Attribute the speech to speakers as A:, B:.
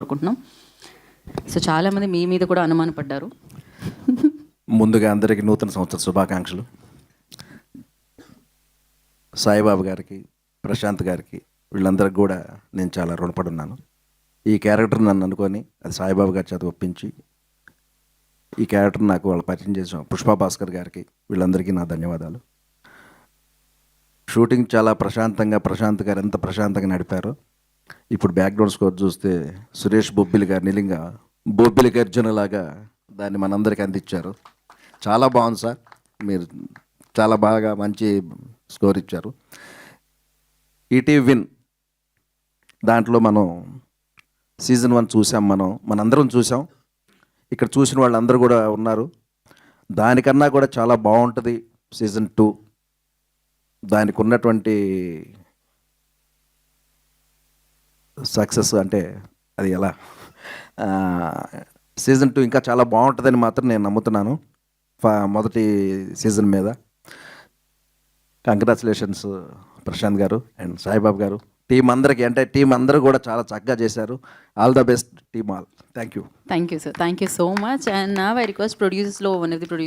A: కోరుకుంటున్నాం. సో చాలామంది మీ మీద కూడా అనుమానపడ్డారు.
B: ముందుగా అందరికీ నూతన సంవత్సర శుభాకాంక్షలు. సాయిబాబు గారికి, ప్రశాంత్ గారికి, వీళ్ళందరికీ కూడా నేను చాలా రుణపడి ఉన్నాను. ఈ క్యారెక్టర్ నన్ను అనుకొని అది సాయిబాబు గారి చేత ఒప్పించి ఈ క్యారెక్టర్ నాకు వాళ్ళు పరిచయం చేసిన పుష్పా భాస్కర్ గారికి, వీళ్ళందరికీ నా ధన్యవాదాలు. షూటింగ్ చాలా ప్రశాంత్ గారు ఎంత ప్రశాంతంగా నడిపారో, ఇప్పుడు బ్యాక్గ్రౌండ్ స్కోర్ చూస్తే సురేష్ బొబ్బిలి గారు నిలింగా బొబ్బిలి గర్జనలాగా దాన్ని మనందరికీ అందించారు. చాలా బాగుంది సార్, మీరు చాలా బాగా మంచి స్కోర్ ఇచ్చారు. ఈటీ విన్ దాంట్లో మనం సీజన్ 1 చూసాం, మనందరం చూసాం. ఇక్కడ చూసిన వాళ్ళందరూ కూడా ఉన్నారు. దానికన్నా కూడా చాలా బాగుంటుంది సీజన్ 2. దానికి ఉన్నటువంటి సక్సెస్ అంటే అది ఎలా, సీజన్ 2 ఇంకా చాలా బాగుంటుందని మాత్రం నేను నమ్ముతున్నాను మొదటి సీజన్ మీద. కంగ్రాచులేషన్స్ ప్రశాంత్ గారు అండ్ సాయిబాబు గారు, టీం అందరికీ. అంటే టీం అందరూ కూడా చాలా చక్కగా చేశారు. All the best team all. Thank you.
A: Thank you, sir. Thank you so much. And now I request producers, one of the producers.